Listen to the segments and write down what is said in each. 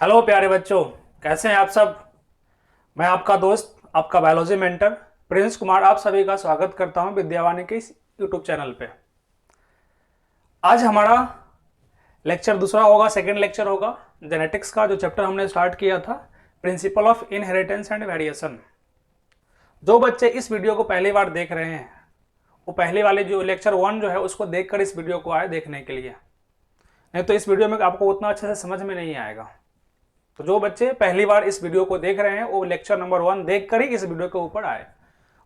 Hello प्यारे बच्चों, कैसे हैं आप सब। मैं आपका दोस्त, आपका बायोलॉजी मेंटर प्रिंस कुमार आप सभी का स्वागत करता हूं विद्यावाणी के इस यूट्यूब चैनल पे। आज हमारा लेक्चर दूसरा होगा, सेकंड लेक्चर होगा जेनेटिक्स का। जो चैप्टर हमने स्टार्ट किया था, principle of inheritance and variation. जो बच्चे इस वीडियो को पहली बार देख रहे हैं वो पहले वाले जो लेक्चर 1 जो है उसको देखकर इस वीडियो को आए देखने के लिए, नहीं तो इस वीडियो में आपको उतना अच्छे से समझ में नहीं आएगा। तो जो बच्चे पहली बार इस वीडियो को देख रहे हैं वो लेक्चर नंबर 1 देखकर ही इस वीडियो के ऊपर आए।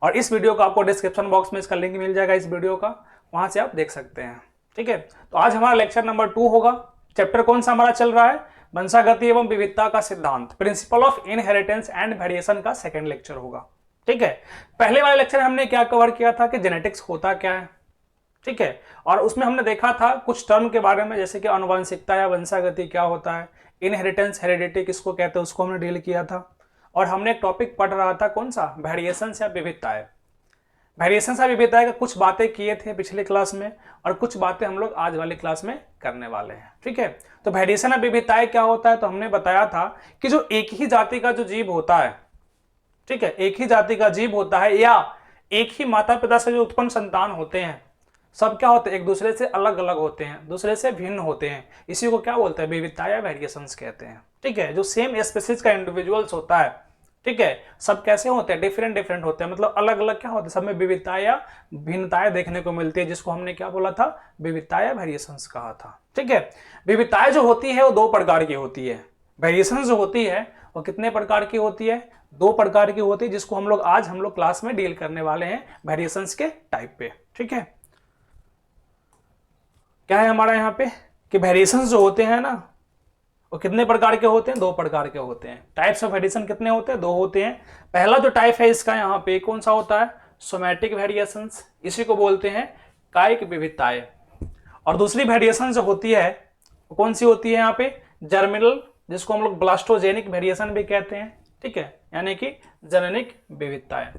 और इस वीडियो का आपको डिस्क्रिप्शन बॉक्स में इसका लिंक मिल जाएगा इस वीडियो का, वहां से आप देख सकते हैं। ठीक है, तो आज हमारा लेक्चर नंबर 2 होगा। चैप्टर कौन सा हमारा चल रहा है? वंशागति एवं विविधता का सिद्धांत, principle of inheritance and variation का सेकंड लेक्चर होगा। ठीक है, पहले वाले लेक्चर हमने क्या कवर किया था कि जेनेटिक्स होता क्या है। ठीक है, और उसमें हमने देखा था कुछ टर्म के बारे में, जैसे कि आनुवंशिकता या वंशागति क्या होता है, इनहेरिटेंस हेरिडिटी किसको कहते हैं उसको हमने डील किया था। और हमने एक टॉपिक पढ़ रहा था कौन सा, वेरिएशंस या विविधताएं। वेरिएशंस या विविधताएं का कुछ बातें किए थे पिछले क्लास में, और कुछ बातें हम लोग आज वाली क्लास में करने वाले हैं। ठीक है, तो वेरिएशन या विविधताएं क्या होता है, तो हमने बताया था कि जो एक ही जाति का जो जीव होता है, ठीक है, एक ही जाति का जीव होता है या एक ही माता पिता से जो उत्पन्न संतान होते हैं, सब क्या होते हैं, एक दूसरे से अलग अलग होते हैं, दूसरे से भिन्न होते हैं। इसी को क्या बोलते हैं, विविधता या वेरिएशंस कहते हैं। ठीक है, जो सेम स्पीसीज का इंडिविजुअल्स होता है, ठीक है, सब कैसे होते हैं, डिफरेंट डिफरेंट होते हैं, मतलब अलग अलग क्या होते हैं, सब में विविधता या भिन्नताएं देखने को मिलती है, जिसको हमने क्या बोला था, विविधता या वेरिएशंस कहा था। ठीक है, विविधताएं जो होती है वो दो प्रकार की होती है। वेरिएशंस जो होती है वो कितने प्रकार की होती है, दो प्रकार की होती है, जिसको हम लोग आज क्लास में डील करने वाले हैं वेरिएशंस के टाइप पे। ठीक है, क्या है हमारा यहाँ पे कि वेरिएशंस जो होते हैं ना वो कितने प्रकार के होते हैं, दो प्रकार के होते हैं। टाइप्स ऑफ वेरिएशन कितने होते हैं, दो होते हैं। पहला जो टाइप है इसका यहाँ पे कौन सा होता है, सोमैटिक वेरिएशंस, इसी को बोलते हैं कायिक विविधताएं। और दूसरी वेरिएशन जो होती है वो कौन सी होती है यहाँ पे, जर्मिनल, जिसको हम लोग ब्लास्टोजेनिक वेरिएशन भी कहते हैं। ठीक है, यानी कि जननिक विविधताएं।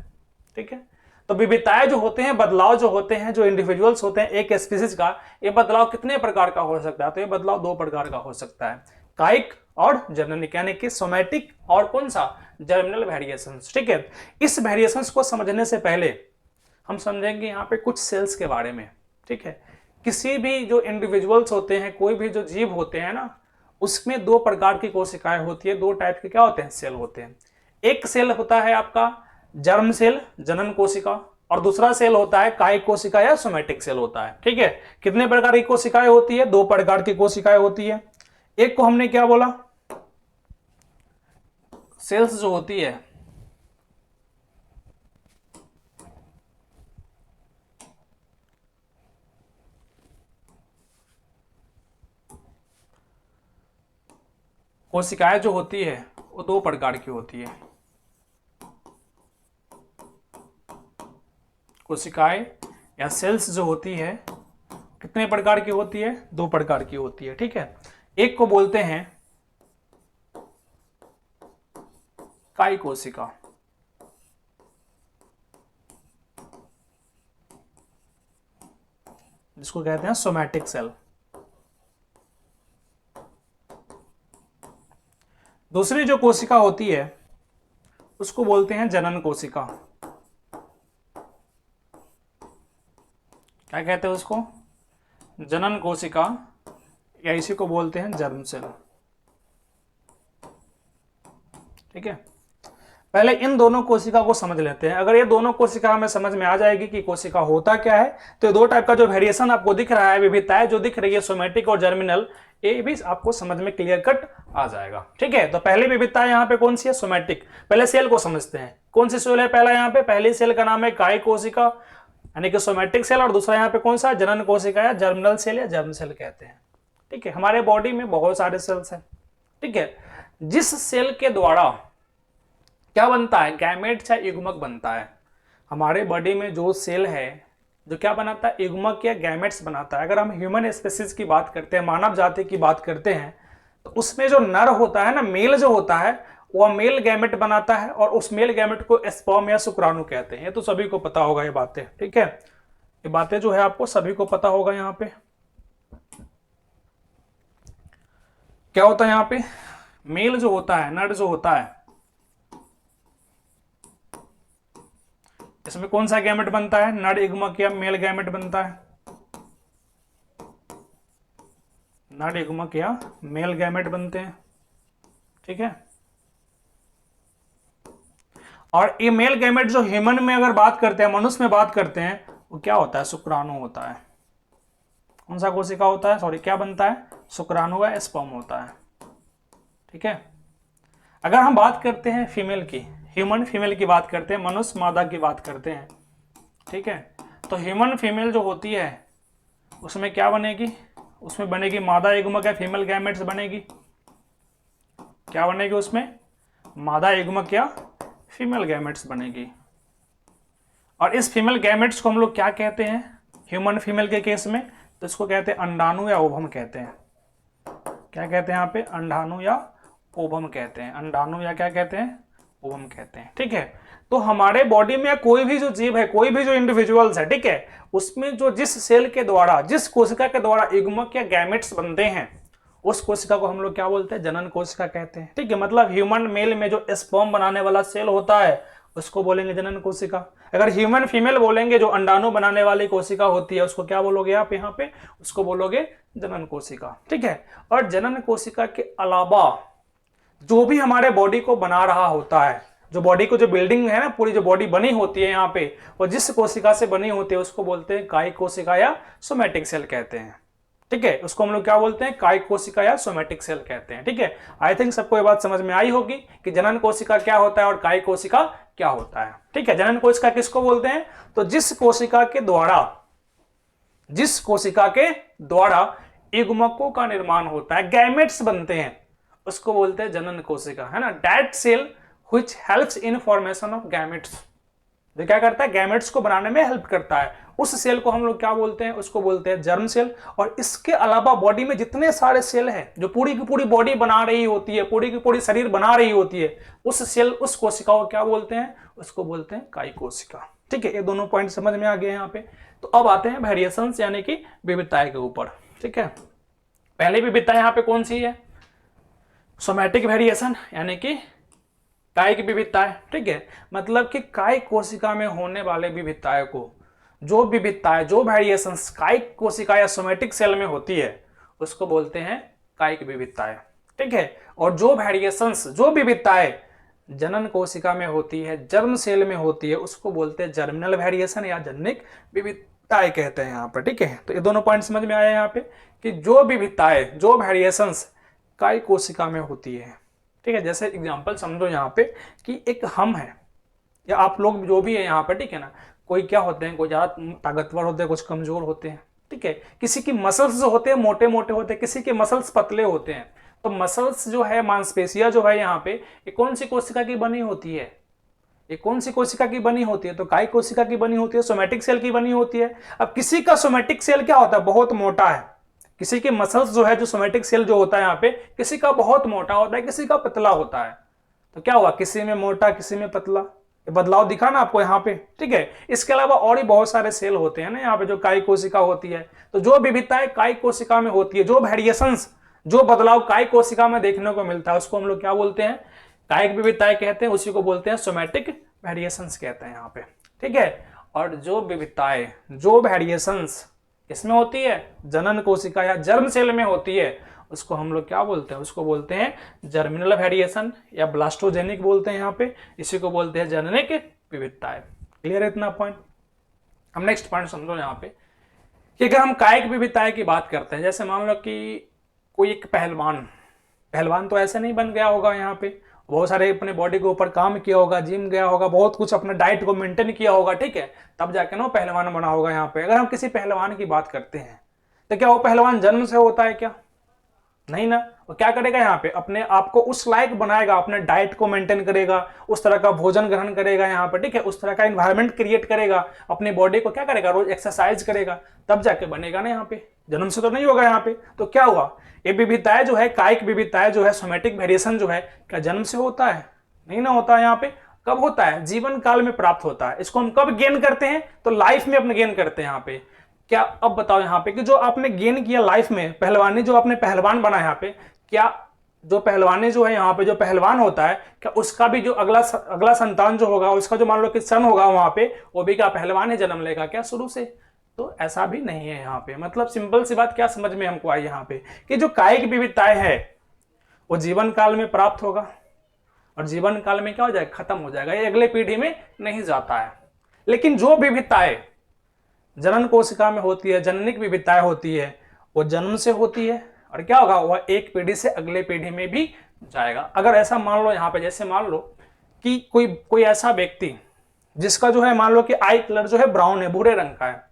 ठीक है, तो विविधताएं जो होते हैं, बदलाव जो होते हैं, जो इंडिविजुअल्स होते हैं एक स्पीसीज का, ये बदलाव कितने प्रकार का हो सकता है, तो ये बदलाव दो प्रकार का हो सकता है, कायिक और जननिक, यानी कि सोमैटिक और कौन सा, जर्मिनल वेरिएशंस। ठीक है, इस वेरिएशंस को समझने से पहले हम समझेंगे यहाँ पे कुछ सेल्स के बारे में। ठीक है, किसी भी जो इंडिविजुअल्स होते हैं, कोई भी जो जीव होते हैं ना, उसमें दो प्रकार की कोशिकाएं होती है, दो टाइप के क्या होते हैं, सेल होते हैं। एक सेल होता है आपका जर्म सेल, जनन कोशिका, और दूसरा सेल होता है कायिक कोशिका या सोमैटिक सेल होता है। ठीक है, कितने प्रकार की कोशिकाएं होती है, दो प्रकार की कोशिकाएं होती है। एक को हमने क्या बोला, सेल्स जो होती है, कोशिकाएं जो होती है वो दो प्रकार की होती है। कोशिकाएं या सेल्स जो होती है कितने प्रकार की होती है, दो प्रकार की होती है। ठीक है, एक को बोलते हैं कायिक कोशिका, जिसको कहते हैं सोमैटिक सेल। दूसरी जो कोशिका होती है उसको बोलते हैं जनन कोशिका। क्या कहते हैं उसको, जनन कोशिका, या इसी को बोलते हैं जर्म सेल। ठीक है, पहले इन दोनों कोशिका को समझ लेते हैं। अगर ये दोनों कोशिका हमें समझ में आ जाएगी कि कोशिका होता क्या है, तो दो टाइप का जो वेरिएशन आपको दिख रहा है, विविधताएं जो दिख रही है सोमैटिक और जर्मिनल, ये भी आपको समझ में क्लियर कट आ जाएगा। ठीक है, तो पहली विविधता यहाँ पे कौन सी है, सोमैटिक। पहले सेल को समझते हैं, कौन सी सेल है पहला यहाँ पे, पहली सेल का नाम है कायिक कोशिका यानी कि सोमैटिक सेल, और दूसरा यहाँ पे कौन सा, जनन कोशिका या जर्मिनल सेल या जर्म सेल कहते हैं। ठीक है, हमारे बॉडी में बहुत सारे सेल्स हैं। ठीक है, जिस सेल के द्वारा क्या बनता है, गैमेट्स या युग्मक बनता है। हमारे बॉडी में जो सेल है जो क्या बनाता है, युग्मक या गैमेट्स बनाता है। अगर हम ह्यूमन स्पीसीज की बात करते हैं, मानव जाति की बात करते हैं, तो उसमें जो नर होता है ना, मेल जो होता है, वह मेल गैमेट बनाता है, और उस मेल गैमेट को स्पर्म या शुक्राणु कहते हैं। ये तो सभी को पता होगा ये बातें। ठीक है, ये बातें जो है आपको सभी को पता होगा। यहाँ पे क्या होता है, यहाँ पे मेल जो होता है, नर जो होता है, इसमें कौन सा गैमेट बनता है? नर युग्मक या मेल गैमेट बनता है? नर युग्मक या मेल गैमेट बनते हैं, ठीक है। और ये मेल गैमेट जो ह्यूमन में अगर बात करते हैं, मनुष्य में बात करते हैं, वो क्या होता है? शुक्राणु होता है। कौन सा कोशिका होता है? सॉरी, क्या बनता है? शुक्राणु या स्पर्म होता है, ठीक है। अगर हम बात करते हैं फीमेल की, ह्यूमन फीमेल की बात करते हैं, मनुष्य मादा की बात करते हैं, ठीक है। तो ह्यूमन फीमेल जो होती है उसमें क्या बनेगी? उसमें बनेगी मादा युग्मक या फीमेल गैमेट्स बनेगी। क्या बनेगी उसमें? मादा युग्मक या फीमेल गैमेट्स बनेगी। और इस फीमेल गैमेट्स को हम लोग क्या कहते हैं ह्यूमन फीमेल के केस में? तो इसको कहते हैं अंडाणु या ओवम कहते हैं। क्या कहते हैं यहाँ पे? अंडाणु या ओवम कहते हैं। अंडाणु या क्या कहते हैं? ओवम कहते हैं, ठीक है। तो हमारे बॉडी में कोई भी जो जीव है, कोई भी जो इंडिविजुअल्स है, ठीक है, उसमें जो जिस सेल के द्वारा, जिस कोशिका के द्वारा युग्मक या गैमेट्स बनते हैं, उस कोशिका को हम लोग क्या बोलते हैं? जनन कोशिका कहते हैं, ठीक है। मतलब ह्यूमन मेल में जो स्पर्म बनाने वाला सेल होता है उसको बोलेंगे जनन कोशिका। अगर ह्यूमन फीमेल बोलेंगे, जो अंडाणु बनाने वाली कोशिका होती है, उसको क्या बोलोगे आप यहाँ पे? उसको बोलोगे जनन कोशिका, ठीक है। और जनन कोशिका के अलावा जो भी हमारे बॉडी को बना रहा होता है, जो बॉडी को, जो बिल्डिंग है ना, पूरी जो बॉडी बनी होती है यहाँ पे, वो जिस कोशिका से बनी होती है उसको बोलते हैं कायिक कोशिका या सोमैटिक सेल कहते हैं, ठीक है। उसको हम लोग क्या बोलते हैं? कायिक कोशिका या सोमैटिक सेल कहते हैं, ठीक है। आई थिंक सबको ये बात समझ में आई होगी कि जनन कोशिका क्या होता है और कायिक कोशिका क्या होता है, ठीक है। जनन कोशिका किसको बोलते हैं? तो जिस कोशिका के द्वारा युग्मकों का निर्माण होता है, गैमेट्स बनते हैं, उसको बोलते हैं जनन कोशिका, है ना। That cell which helps in formation of gametes, जो क्या करता है? गैमेट्स को बनाने में हेल्प करता है, उस सेल को हम लोग क्या बोलते हैं? उसको बोलते हैं जर्म सेल। और इसके अलावा बॉडी में जितने सारे सेल हैं, जो पूरी की पूरी बॉडी बना रही होती है, पूरी की पूरी शरीर बना रही होती है, उस सेल, उस कोशिका को क्या बोलते हैं? उसको बोलते हैं कायिक कोशिका, ठीक है। ये दोनों पॉइंट समझ में आ गए यहाँ पे। तो अब आते हैं वेरिएशंस यानी कि विविधताएं के ऊपर, ठीक है। पहली विविधता यहाँ पे कौन सी है? सोमैटिक वेरिएशन यानी कि कायिक विविधताएं, ठीक है। मतलब कि कायिक कोशिका में होने वाले विविधताएं को, जो विविधताएं, जो वेरिएशंस कायिक कोशिका या सोमैटिक सेल में होती है, उसको बोलते हैं कायिक विविधताएं, ठीक है। और जो वेरिएशंस, जो विविधताएं जनन कोशिका में होती है, जर्म सेल में होती है, उसको बोलते हैं जर्मिनल वेरिएशन या जनिक विविधताएं कहते हैं यहाँ पर, ठीक है। तो ये दोनों पॉइंट समझ में आया यहाँ पे कि जो विविधताएं, जो वेरिएशंस कायिक कोशिका में होती है, ठीक है। जैसे एग्जांपल समझो यहाँ पे कि एक हम है, या आप लोग जो भी है यहाँ पे, ठीक है ना। कोई क्या होते हैं, कोई ज्यादा ताकतवर होते हैं, कुछ कमजोर होते हैं, ठीक है। किसी की मसल्स जो होते हैं मोटे मोटे होते हैं, किसी के मसल्स पतले होते हैं। तो मसल्स जो है, मांसपेशियां जो है यहाँ पे, ये कौन सी कोशिका की बनी होती है? ये कौन सी कोशिका की बनी होती है? तो कायिक कोशिका की बनी होती है, सोमैटिक सेल की बनी होती है। अब किसी का सोमैटिक सेल क्या होता है? बहुत मोटा है। किसी के मसल्स जो है, जो सोमैटिक सेल जो होता है यहाँ पे, किसी का बहुत मोटा होता है, किसी का पतला होता है। तो क्या हुआ? किसी में मोटा, किसी में पतला, ये बदलाव दिखा ना आपको यहाँ पे, ठीक है। इसके अलावा और भी बहुत सारे सेल होते हैं ना यहाँ पे, जो कायिक कोशिका होती है। तो जो विविधताएं कायिक कोशिका में होती है, जो वेरिएशंस, जो बदलाव कायिक कोशिका में देखने को मिलता है, उसको हम लोग क्या बोलते हैं? कायिक विविधताएं कहते हैं। उसी को बोलते हैं सोमैटिक वेरिएशंस कहते हैं यहाँ पे, ठीक है। और जो विविधताएं, जो वेरिएशंस इसमें होती है, जनन कोशिका या जर्म सेल में होती है, उसको हम लोग क्या बोलते हैं? उसको बोलते हैं जर्मिनल वेरिएशन या ब्लास्टोजेनिक बोलते हैं यहाँ पे। इसी को बोलते हैं जननिक विविधताएं। क्लियर है इतना पॉइंट? हम नेक्स्ट पॉइंट समझो यहाँ पे कि अगर हम कायिक विविधताएं की बात करते हैं, जैसे मान लो कि कोई एक पहलवान तो ऐसे नहीं बन गया होगा यहाँ पे, बहुत सारे अपने बॉडी के ऊपर काम किया होगा, जिम गया होगा, बहुत कुछ अपने डाइट को मेंटेन किया होगा, ठीक है, तब जाके ना वो पहलवान बना होगा यहाँ पे। अगर हम किसी पहलवान की बात करते हैं तो क्या वो पहलवान जन्म से होता है क्या? नहीं ना। वो क्या करेगा यहाँ पे? अपने आप को उस लायक बनाएगा, अपने डाइट को मेंटेन करेगा, उस तरह का भोजन ग्रहण करेगा यहाँ पे, ठीक है, उस तरह का एनवायरनमेंट क्रिएट करेगा, अपनी बॉडी को क्या करेगा? रोज एक्सरसाइज करेगा, तब जाके बनेगा ना यहाँ पे। जन्म से तो नहीं होगा यहाँ पे। तो क्या हुआ? ये विविधताएं जो है, कायिक विविधताएं जो है, सोमैटिक वेरिएशन जो है, क्या जन्म से होता है? नहीं ना होता है यहाँ पे। कब होता है? जीवन काल में प्राप्त होता है। इसको हम कब गेन करते हैं? तो लाइफ में अपने गेन करते हैं यहाँ पे। क्या अब बताओ यहाँ पे कि जो आपने गेन किया लाइफ में, पहलवानी, जो आपने पहलवान बना यहाँ पे, क्या जो पहलवानी जो है यहाँ पे, जो पहलवान होता है, क्या उसका भी जो अगला संतान जो होगा, उसका जो मान लो कि सन होगा वहां पे, वो भी क्या पहलवान ही जन्म लेगा क्या शुरू से? तो ऐसा भी नहीं है यहाँ पे। मतलब सिंपल सी बात क्या समझ में हमको आई यहाँ पे, कि जो कायिक विविधताएं है वो जीवन काल में प्राप्त होगा, और जीवन काल में क्या हो जाएगा, खत्म हो जाएगा, ये अगले पीढ़ी में नहीं जाता है। लेकिन जो विविधताएं जनन कोशिका में होती है, जननिक विविधताएं होती है, वो जन्म से होती है, और क्या होगा, वह एक पीढ़ी से अगले पीढ़ी में भी जाएगा। अगर ऐसा मान लो यहाँ पे, जैसे मान लो कि कोई ऐसा व्यक्ति जिसका जो है मान लो कि आई कलर जो है ब्राउन है, भूरे रंग का है,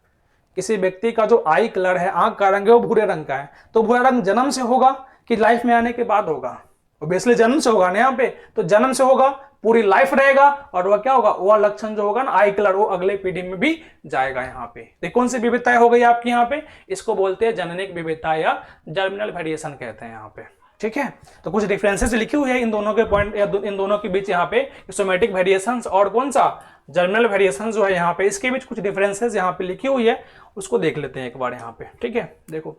किसी व्यक्ति का जो आई कलर है, आंख का रंग है, वो भूरे रंग का है, तो भूरा रंग जन्म से होगा कि लाइफ में आने के बाद होगा? ऑब्वियसली जन्म से होगा ना यहाँ पे, तो जन्म से होगा, पूरी लाइफ रहेगा, और वह क्या होगा, वह लक्षण जो होगा ना आई कलर, वो अगले पीढ़ी में भी जाएगा यहाँ पे। तो कौन सी विविधताएं हो गई आपकी यहाँ पे? इसको बोलते हैं जननिक विविधता या जर्मिनल वेरिएशन कहते हैं यहाँ पे। ठीक है, तो कुछ डिफरेंसेस लिखी हुई है इन दोनों के पॉइंट या इन दोनों के बीच यहाँ पे, सोमेटिक वेरिएशंस और कौन सा जर्मिनल वेरिएशन जो है यहाँ पे, इसके बीच कुछ डिफरेंसेस यहाँ पे लिखी हुई है, उसको देख लेते हैं एक बार यहाँ पे। ठीक है, देखो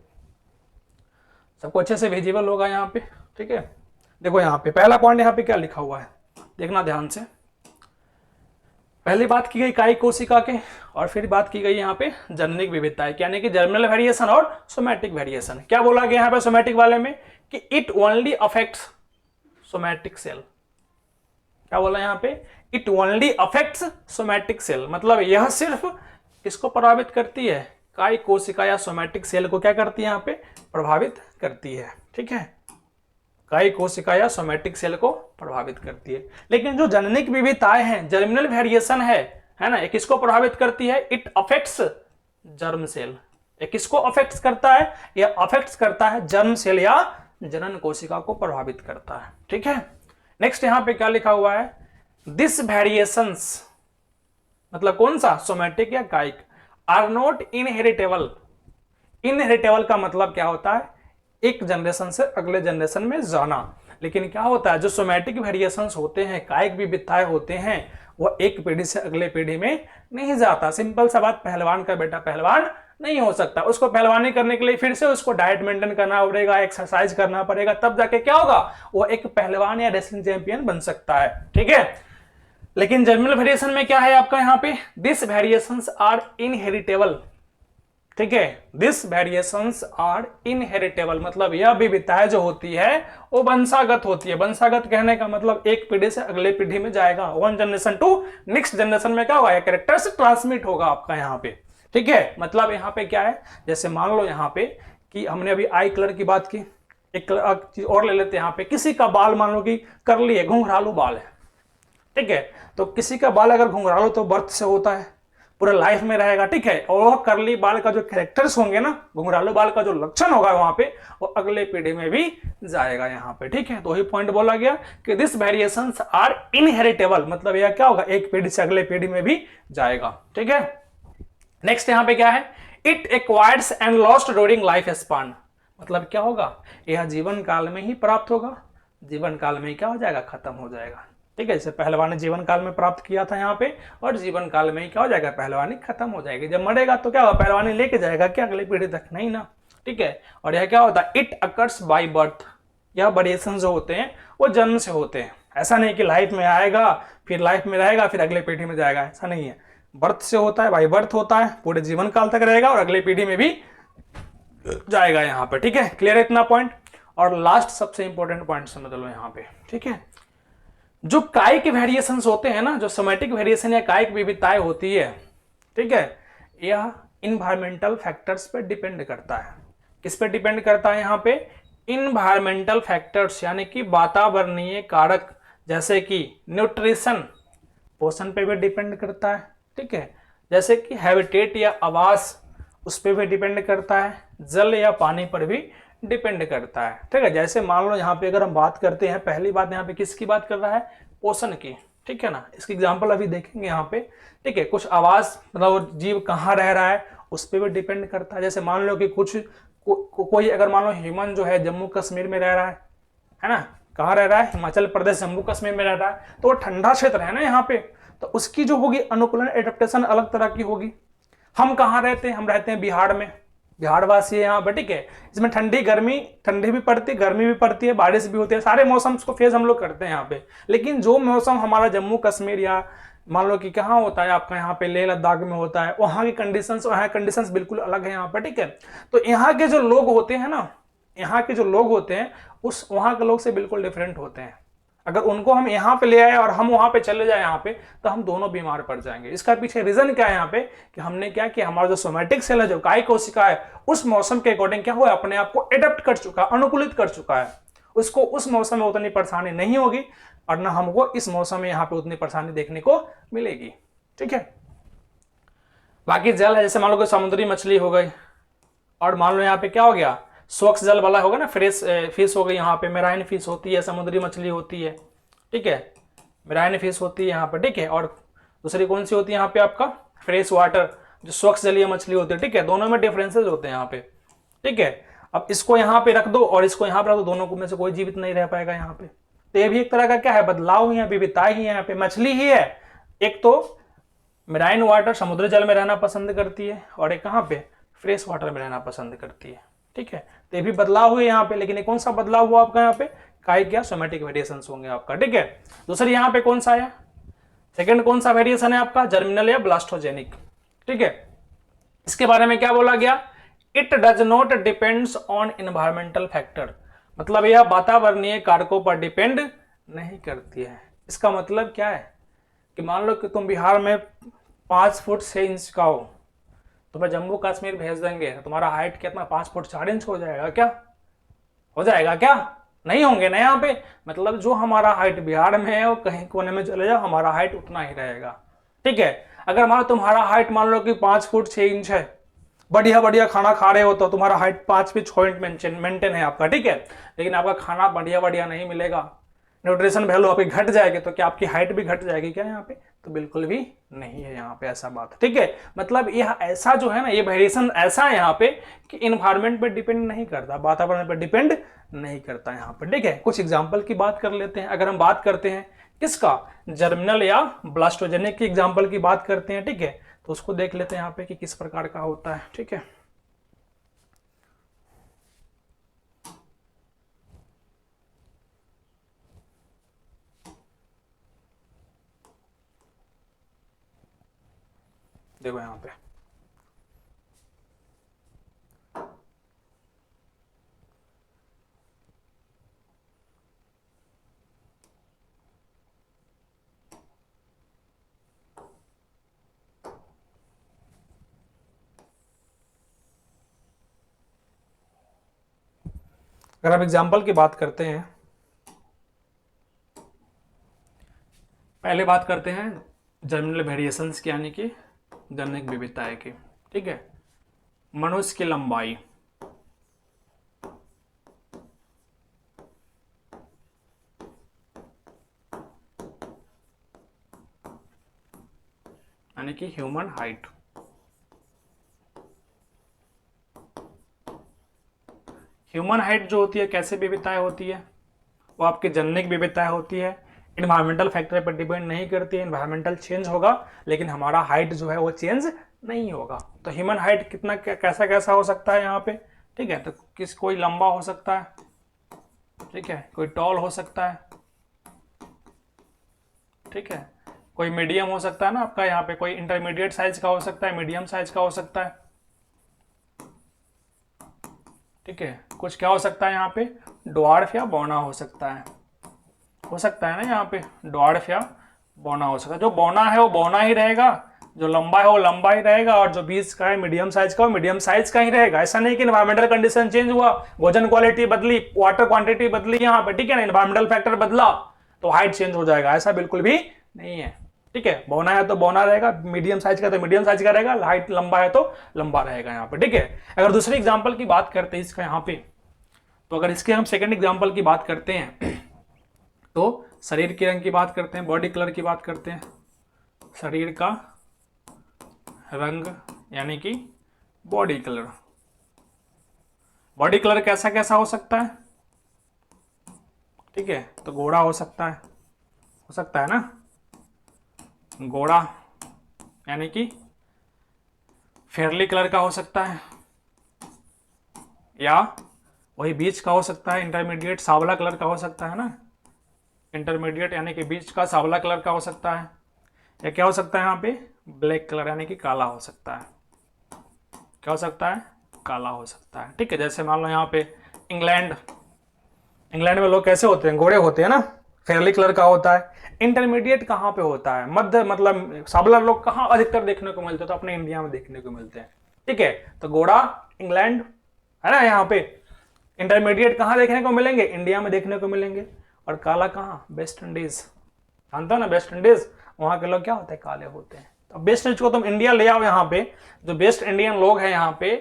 सबको अच्छे से विजिबल होगा यहाँ पे। ठीक है, देखो यहाँ पे पहला पॉइंट यहाँ पे क्या लिखा हुआ है, देखना ध्यान से। पहली बात की गई कायिक कोशिका के, और फिर बात की गई यहाँ पे जननिक विविधताएं, यानी कि जर्मिनल वेरिएशन और सोमैटिक वेरिएशन। क्या बोला गया यहाँ पे सोमैटिक वाले में, कि it only affects somatic cell. क्या बोला यहाँ पे, it only affects somatic cell, मतलब यह सिर्फ किसको प्रभावित करती है, कायिक कोशिका या सोमैटिक सेल को क्या करती है यहाँ पे, प्रभावित करती है। ठीक है, कायिक कोशिका या सोमैटिक सेल को प्रभावित करती है। लेकिन जो जननिक विविधताएं हैं, जर्मिनल वेरिएशन है ना, ये किसको प्रभावित करती है, इट अफेक्ट्स जर्म सेल। ये किसको अफेक्ट्स करता है, ये अफेक्ट्स करता है जर्म सेल या जनन कोशिका को प्रभावित करता है। ठीक है, नेक्स्ट यहां पे क्या लिखा हुआ है, दिस वेरिएशंस, मतलब कौन सा, सोमैटिक या कायिक, आर नॉट इनहेरिटेबल। इनहेरिटेबल का मतलब क्या होता है, एक जनरेशन से अगले जनरेशन में जाना। लेकिन क्या होता है, जो सोमैटिक वेरिएशंस होते हैं, कायिक विविधताएं होते हैं, वो एक पीढ़ी से अगले पीढ़ी में नहीं जाता। सिंपल सा बात, पहलवान का बेटा पहलवान नहीं हो सकता, उसको पहलवानी करने के लिए फिर से उसको डाइट मेंटेन करना पड़ेगा, एक्सरसाइज करना पड़ेगा, तब जाके क्या होगा, वो एक पहलवान या रेसलिंग चैंपियन बन सकता है। ठीक है, लेकिन जर्मिनल वेरिएशन में क्या है आपका यहाँ पे, दिस वेरिएशंस आर इनहेरिटेबल। ठीक है, दिस वेरिएशंस आर इनहेरिटेबल, मतलब यह विविधताएं जो होती है वो वंशागत होती है। वंशागत कहने का मतलब एक पीढ़ी से अगले पीढ़ी में जाएगा, one generation to next generation में क्या होगा, कैरेक्टर से ट्रांसमिट होगा आपका यहाँ पे। ठीक है, मतलब यहाँ पे क्या है, जैसे मान लो यहाँ पे कि हमने अभी आई कलर की बात की, एक चीज और ले लेते हैं यहाँ पे, किसी का बाल मान लो कि करली है, घुंघरालू बाल है। ठीक है, तो किसी का बाल अगर घुंघरालू तो बर्थ से होता है, पूरा लाइफ में रहेगा। ठीक है, और वह करली बाल का जो कैरेक्टर्स होंगे ना, घुंघरालू बाल का जो लक्षण होगा वहां पे, वो अगले पीढ़ी में भी जाएगा यहाँ पे। ठीक है, तो वही पॉइंट बोला गया कि दिस वेरिएशंस आर इनहेरिटेबल, मतलब यह क्या होगा, एक पीढ़ी से अगले पीढ़ी में भी जाएगा। ठीक है, नेक्स्ट यहाँ पे क्या है, it acquires and lost during life span, मतलब क्या होगा, यह जीवन काल में ही प्राप्त होगा, जीवन काल में क्या हो जाएगा, खत्म हो जाएगा। ठीक है, जैसे पहलवानी जीवन काल में प्राप्त किया था यहाँ पे, और जीवन काल में ही क्या हो जाएगा, पहलवानी खत्म हो जाएगी। जब मरेगा तो क्या होगा, पहलवानी लेके जाएगा क्या अगली पीढ़ी तक, नहीं ना। ठीक है, और यह क्या होता है, इट अकर्स बाय बर्थ, यह वेरिएशन जो होते हैं वो जन्म से होते हैं। ऐसा नहीं कि लाइफ में आएगा फिर लाइफ में रहेगा फिर अगले पीढ़ी में जाएगा, ऐसा नहीं है, बर्थ से होता है, बाय बर्थ होता है, पूरे जीवन काल तक रहेगा और अगले पीढ़ी में भी जाएगा यहाँ पे। ठीक है, क्लियर है इतना पॉइंट। और लास्ट सबसे इंपॉर्टेंट पॉइंट समझ लो यहाँ पे। ठीक है, जो कायिक वेरिएशंस होते हैं ना, जो सोमैटिक वेरिएशन या कायिक विविधताएं होती है, ठीक है, यह इन्वायरमेंटल फैक्टर्स पे डिपेंड करता है। किस पे डिपेंड करता है यहाँ पे, इन्वायरमेंटल फैक्टर्स, यानी कि वातावरणीय कारक, जैसे कि न्यूट्रिशन, पोषण पे भी डिपेंड करता है। ठीक है, जैसे कि हैबिटेट या आवास, उस पर भी डिपेंड करता है, जल या पानी पर भी डिपेंड करता है। ठीक है, जैसे मान लो यहाँ पे अगर हम बात करते हैं, पहली बात यहाँ पे किसकी बात कर रहा है, पोषण की। ठीक है ना, इसकी एग्जांपल अभी देखेंगे यहाँ पे। ठीक है, कुछ आवास, मतलब जीव कहाँ रह रहा है उस पर भी डिपेंड करता है। जैसे मान लो कि कोई अगर मान लो ह्यूमन जो है जम्मू कश्मीर में रह रहा है ना, कहाँ रह रहा है, हिमाचल प्रदेश जम्मू कश्मीर में रह रहा है, तो वो ठंडा क्षेत्र है ना यहाँ पे, तो उसकी जो होगी अनुकूलन एडेप्टेशन अलग तरह की होगी। हम कहाँ रहते हैं, हम रहते हैं बिहार में, बिहार वासी है यहाँ पे, ठीक है। इसमें ठंडी भी पड़ती है, गर्मी भी पड़ती है, बारिश भी होती है, सारे मौसम को फेस हम लोग करते हैं यहाँ पे। लेकिन जो मौसम हमारा जम्मू कश्मीर या मान लो कि कहाँ होता है आपका, यहाँ पे लेह लद्दाख में होता है, वहाँ की कंडीशंस, वहाँ कंडीशंस बिल्कुल अलग है यहाँ पे, ठीक है। तो यहाँ के जो लोग होते हैं ना, यहाँ के जो लोग होते हैं उस वहाँ के लोग से बिल्कुल डिफरेंट होते हैं। अगर उनको हम यहाँ पे ले आए और हम वहाँ पे चले जाए यहाँ पे, तो हम दोनों बीमार पड़ जाएंगे। इसका पीछे रीजन क्या है यहाँ पे, कि हमने क्या किया, हमारा जो सोमैटिक सेल है, जो काय कोशिका है, उस मौसम के अकॉर्डिंग क्या हुआ, अपने आप को अडेप्ट कर चुका, अनुकूलित कर चुका है। उसको उस मौसम में उतनी परेशानी नहीं होगी और ना हमको इस मौसम में यहाँ पे उतनी परेशानी देखने को मिलेगी, ठीक है। बाकी जल है, जैसे मान लो कोई समुद्री मछली हो गई, और मान लो यहाँ पे क्या हो गया, स्वच्छ जल वाला होगा ना, फ्रेश फिश हो गई, यहाँ पे मेराइन फिश होती है, समुद्री मछली होती है, ठीक है, मेराइन फिश होती है यहाँ पे, ठीक है। और दूसरी कौन सी होती है यहाँ पे आपका, फ्रेश वाटर, जो स्वच्छ जलीय मछली होती है, ठीक है। दोनों में डिफरेंसेस होते हैं यहाँ पे, ठीक है। अब इसको यहाँ पे रख दो और इसको यहाँ पे रख दो, दोनों को में से कोई जीवित नहीं रह पाएगा यहाँ पे। तो ये भी एक तरह का क्या है, बदलाव ही है, विविधता ही है यहाँ पे। मछली ही है, एक तो मेराइन वाटर समुद्री जल में रहना पसंद करती है, और एक कहाँ पे, फ्रेश वाटर में रहना पसंद करती है, ठीक है। तो ये भी बदलाव हुए यहाँ पे, लेकिन ये कौन सा बदलाव हुआ आपका यहाँ पे, काय क्या सोमैटिक वेरिएशंस होंगे आपका, ठीक है। दूसरी यहाँ पे कौन सा है, सेकंड कौन सा वेरिएशन है आपका, जर्मिनल या ब्लास्टोजेनिक, ठीक है। इसके बारे में क्या बोला गया, it does not depends on environmental factor, मतलब यह वातावरणीय कारकों पर डिपेंड नहीं करती है। इसका मतलब क्या है कि मान लो कि तुम बिहार में 5 फुट 6 इंच का हो, तुम्हें जम्मू कश्मीर भेज देंगे तो तुम्हारा हाइट कितना, 5 फुट 4 इंच हो जाएगा क्या, हो जाएगा क्या, नहीं होंगे ना यहाँ पे। मतलब जो हमारा हाइट बिहार में है वो कहीं कोने में चले जाओ, हमारा हाइट उतना ही रहेगा, ठीक है। अगर मान लो तुम्हारा हाइट मान लो कि 5 फुट 6 इंच है, बढ़िया बढ़िया खाना खा रहे हो तो तुम्हारा हाइट 5 फीट 6 इंच मेंटेन है आपका, ठीक है। लेकिन आपका खाना बढ़िया बढ़िया नहीं मिलेगा, न्यूट्रिशन वैल्यू आपकी घट जाएगी, तो क्या आपकी हाइट भी घट जाएगी क्या यहाँ पे, तो बिल्कुल भी नहीं है यहाँ पे ऐसा बात, ठीक है। मतलब यह ऐसा जो है ना, ये वेरिएशन ऐसा है यहाँ पे कि इन्वायरमेंट पे डिपेंड नहीं करता, वातावरण पे डिपेंड नहीं करता यहाँ पे, ठीक है। कुछ एग्जाम्पल की बात कर लेते हैं। अगर हम बात करते हैं किसका, जर्मिनल या ब्लास्टोजेनिक की एग्जाम्पल की बात करते हैं, ठीक है, तो उसको देख लेते हैं यहाँ पे कि किस प्रकार का होता है, ठीक है। देखो यहाँ पे अगर आप एग्जाम्पल की बात करते हैं, पहले बात करते हैं जर्मिनल वेरिएशंस की, यानी कि जनिक विविधताएं की, ठीक है। मनुष्य की लंबाई, यानी कि ह्यूमन हाइट, ह्यूमन हाइट जो होती है कैसे विविधताएं होती है, वो आपकी जनिक विविधताएं होती है, इन्वायरमेंटल फैक्टर पर डिपेंड नहीं करती है। इन्वायरमेंटल चेंज होगा लेकिन हमारा हाइट जो है वो चेंज नहीं होगा। तो ह्यूमन हाइट कितना कैसा कैसा हो सकता है यहाँ पे, ठीक है। तो कोई लंबा हो सकता है, ठीक है, कोई टॉल हो सकता है, ठीक है, कोई मीडियम हो सकता है ना आपका यहाँ पे, कोई इंटरमीडिएट साइज का हो सकता है, मीडियम साइज का हो सकता है, ठीक है। कुछ क्या हो सकता है यहाँ पे, ड्वार्फ या बौना हो सकता है ना यहाँ पे, ड्वार्फ या बौना हो सकता है। जो बौना है वो बौना ही रहेगा, जो लंबा है वो लंबा ही रहेगा, और जो बीच का है मीडियम साइज का वो मीडियम साइज का ही रहेगा। ऐसा नहीं कि एनवायरमेंटल कंडीशन चेंज हुआ, भोजन क्वालिटी बदली, वाटर क्वांटिटी बदली यहाँ पे, ठीक है ना, एनवायरमेंटल फैक्टर बदला तो हाइट चेंज हो जाएगा, ऐसा बिल्कुल भी नहीं है, ठीक है। बौना है तो बौना रहेगा, मीडियम साइज का तो मीडियम साइज का रहेगा, हाइट लंबा है तो लंबा रहेगा यहाँ पे, ठीक है। अगर दूसरी एग्जाम्पल की बात करते हैं इसका यहाँ पे, तो अगर इसके हम सेकंड एग्जाम्पल की बात करते हैं तो शरीर के रंग की बात करते हैं, बॉडी कलर की बात करते हैं। शरीर का रंग यानी कि बॉडी कलर, बॉडी कलर कैसा कैसा हो सकता है, ठीक है। तो गोरा हो सकता है ना, गोरा यानी कि फेयरली कलर का हो सकता है, या वही बीच का हो सकता है, इंटरमीडिएट सांवला कलर का हो सकता है ना, इंटरमीडिएट यानी कि बीच का सांवला कलर का हो सकता है, या क्या हो सकता है यहाँ पे ब्लैक कलर यानी कि काला हो सकता है। क्या हो सकता है? काला हो सकता है। ठीक है, जैसे मान लो यहाँ पे इंग्लैंड, इंग्लैंड में लोग कैसे होते हैं? गोरे होते हैं ना, फेयरली कलर का होता है। इंटरमीडिएट कहाँ पे होता है? मध्य, मतलब सांवला लोग कहाँ अधिकतर देखने को मिलते हैं? तो अपने इंडिया में देखने को मिलते हैं। ठीक है, तो गोरा इंग्लैंड है ना यहाँ पे। इंटरमीडिएट कहाँ देखने को मिलेंगे? इंडिया में देखने को मिलेंगे। और काला कहाँ? वेस्ट इंडीज, जानते हो ना वेस्ट इंडीज, वहां के लोग क्या होते हैं? काले होते हैं। तो वेस्ट इंडीज को तुम इंडिया ले आओ, यहाँ पे जो वेस्ट इंडियन लोग हैं यहाँ पे,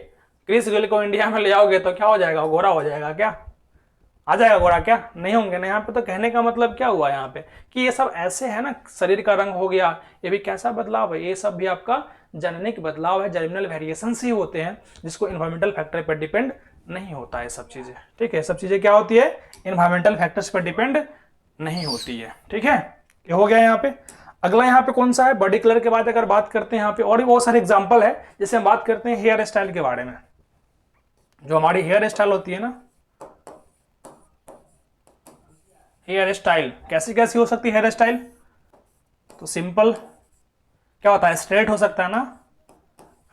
क्रिस गेल को इंडिया में ले आओगे तो क्या हो जाएगा? गोरा हो जाएगा क्या? आ जाएगा गोरा? क्या नहीं होंगे ना यहाँ पे। तो कहने का मतलब क्या हुआ यहाँ पे कि ये सब ऐसे है ना, शरीर का रंग हो गया, ये भी कैसा बदलाव है? ये सब भी आपका जेनेटिक बदलाव है, जर्मिनल वेरिएशन ही होते हैं, जिसको इन्वायरमेंटल फैक्टर पर डिपेंड नहीं होता है सब चीजें। ठीक है, सब चीजें क्या होती है? इन्वायरमेंटल फैक्टर्स पर डिपेंड नहीं होती है। ठीक है, ये हो गया यहाँ पे। अगला यहाँ पे कौन सा है? बॉडी कलर के बाद अगर बात करते हैं यहाँ पे, और भी बहुत सारे एग्जांपल है। जैसे हम बात करते हैं हेयर स्टाइल के बारे में, जो हमारी हेयर स्टाइल होती है ना, हेयर स्टाइल कैसी कैसी हो सकती है हेयर स्टाइल? तो सिंपल क्या होता है? स्ट्रेट हो सकता है ना,